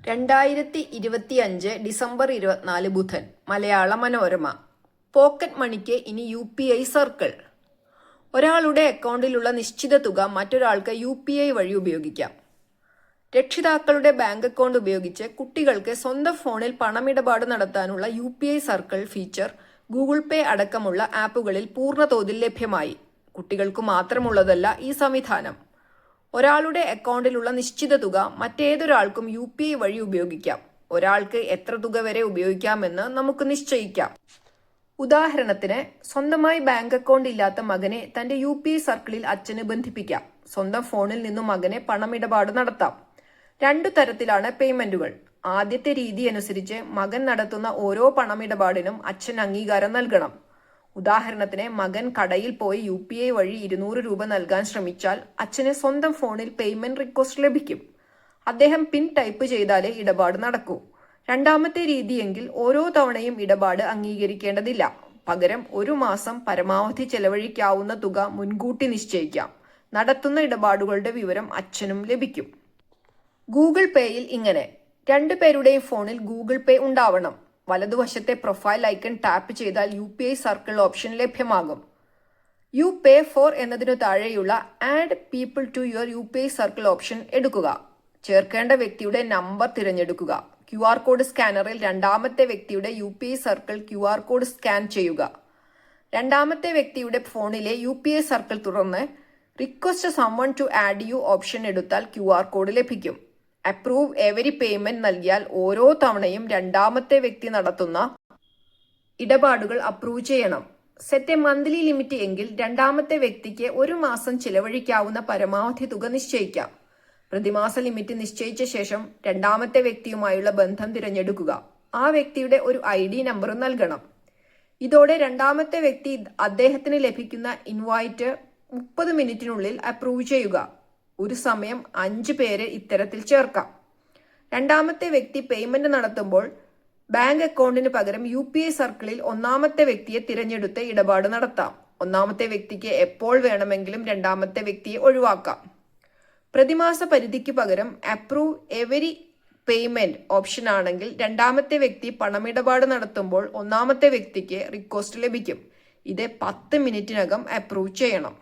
2025 December 24 ബുധൻ. Malayala Manorama. Pocket മണിക്ക് ഇനി UPI സർക്കിൾ. ഒരാളുടെ അക്കൗണ്ടിലുള്ള നിശ്ചിത തുക മറ്റൊരാൾക്ക് UPI വഴി ഉപയോഗിക്കാം. രക്ഷിതാക്കളുടെ ബാങ്ക് അക്കൗണ്ട് ഉപയോഗിച്ച് കുട്ടികൾക്ക് സ്വന്തം ഫോണിൽ പണമിടപാട് നടത്താനുള്ള UPI സർക്കിൾ ഫീച്ചർ ഗൂഗിൾ പേ അടക്കമുള്ള ആപ്പുകളിൽ പൂർണ്ണതോതിൽ ലഭ്യമായി. കുട്ടികൾക്കു മാത്രമുള്ളതല്ല ഈ സംവിധാനം. ഒരാളുടെ അക്കൗണ്ടിലുള്ള നിശ്ചിത തുക മറ്റേതൊരാൾക്കും UPI വഴി ഉപയോഗിക്കാം. ഒരാൾക്ക് എത്ര തുക വരെ ഉപയോഗിക്കാമെന്ന് നമുക്ക് നിശ്ചയിക്കാം. ഉദാഹരണത്തിന്, സ്വന്തമായി ബാങ്ക് അക്കൗണ്ട് ഇല്ലാത്ത മകനെ തന്റെ UPI സർക്കിളിൽ അച്ഛന് ബന്ധിപ്പിക്കാം. സ്വന്തം ഫോണിൽ നിന്നും മകനെ പണമിടപാട് നടത്താം. 2 തരത്തിലാണ് പേയ്മെന്റുകൾ. ആദ്യത്തെ രീതി അനുസരിച്ച് മകൻ നടത്തുന്ന ഓരോ പണമിടപാടിനും അച്ഛൻ അംഗീകാരം നൽകണം. ഉദാഹരണത്തിന്, മകൻ കടയിൽ പോയി UPI വഴി 200 രൂപ നൽകാൻ ശ്രമിച്ചാൽ അച്ഛന് സ്വന്തം ഫോണിൽ പേയ്മെന്റ് റിക്വസ്റ്റ് ലഭിക്കും. അദ്ദേഹം പിൻ ടൈപ്പ് ചെയ്താലേ ഇടപാട് നടക്കൂ. രണ്ടാമത്തെ രീതിയെങ്കിൽ ഓരോ തവണയും ഇടപാട് അംഗീകരിക്കേണ്ടതില്ല. പകരം 1 മാസം പരമാവധി ചെലവഴിക്കാവുന്ന തുക മുൻകൂട്ടി നിശ്ചയിക്കാം. നടത്തുന്ന ഇടപാടുകളുടെ വിവരം അച്ഛനും ലഭിക്കും. ഗൂഗിൾ പേയിൽ ഇങ്ങനെ: 2 പേരുടെയും ഫോണിൽ ഗൂഗിൾ പേ ഉണ്ടാവണം. വലതുവശത്തെ പ്രൊഫൈൽ ഐക്കൺ ടാപ്പ് ചെയ്താൽ UPI സർക്കിൾ ഓപ്ഷൻ ലഭ്യമാകും. യു പേ ഫോർ എന്നതിനു താഴെയുള്ള add people to your UPI circle option എടുക്കുക. ചേർക്കേണ്ട വ്യക്തിയുടെ നമ്പർ തിരഞ്ഞെടുക്കുക. QR കോഡ് സ്കാനറിൽ രണ്ടാമത്തെ വ്യക്തിയുടെ UPI circle QR code scan ചെയ്യുക. രണ്ടാമത്തെ വ്യക്തിയുടെ ഫോണിലെ UPI സർക്കിൾ തുറന്ന് request someone to add you option എടുത്താൽ QR കോഡ് ലഭിക്കും. അപ്രൂവ് എവരി പേയ്മെന്റ് നൽകിയാൽ ഓരോ തവണയും രണ്ടാമത്തെ വ്യക്തി നടത്തുന്ന ഇടപാടുകൾ അപ്രൂവ് ചെയ്യണം. സെറ്റ് എ മന്ത്ലി ലിമിറ്റ് എങ്കിൽ രണ്ടാമത്തെ വ്യക്തിക്ക് 1 മാസം ചിലവഴിക്കാവുന്ന പരമാവധി തുക നിശ്ചയിക്കാം. പ്രതിമാസ ലിമിറ്റ് നിശ്ചയിച്ച ശേഷം രണ്ടാമത്തെ വ്യക്തിയുമായുള്ള ബന്ധം തിരഞ്ഞെടുക്കുക. ആ വ്യക്തിയുടെ ഒരു ID നമ്പറും നൽകണം. ഇതോടെ രണ്ടാമത്തെ വ്യക്തി അദ്ദേഹത്തിന് ലഭിക്കുന്ന ഇൻവൈറ്റ് 30 മിനിറ്റിനുള്ളിൽ അപ്രൂവ് ചെയ്യുക. ഒരു സമയം 5 പേരെ ഇത്തരത്തിൽ ചേർക്കാം. രണ്ടാമത്തെ വ്യക്തി പേയ്മെന്റ് നടത്തുമ്പോൾ ബാങ്ക് അക്കൗണ്ടിന് പകരം UPI സർക്കിളിൽ ഒന്നാമത്തെ വ്യക്തിയെ തിരഞ്ഞെടുത്ത് ഇടപാട് നടത്താം. ഒന്നാമത്തെ വ്യക്തിക്ക് എപ്പോൾ വേണമെങ്കിലും രണ്ടാമത്തെ വ്യക്തിയെ ഒഴിവാക്കാം. പ്രതിമാസ പരിധിക്ക് പകരം അപ്രൂവ് എവരി പേയ്മെന്റ് ഓപ്ഷൻ ആണെങ്കിൽ രണ്ടാമത്തെ വ്യക്തി പണമിടപാട് നടത്തുമ്പോൾ ഒന്നാമത്തെ വ്യക്തിക്ക് റിക്വസ്റ്റ് ലഭിക്കും. ഇത് 10 മിനിറ്റിനകം അപ്രൂവ് ചെയ്യണം.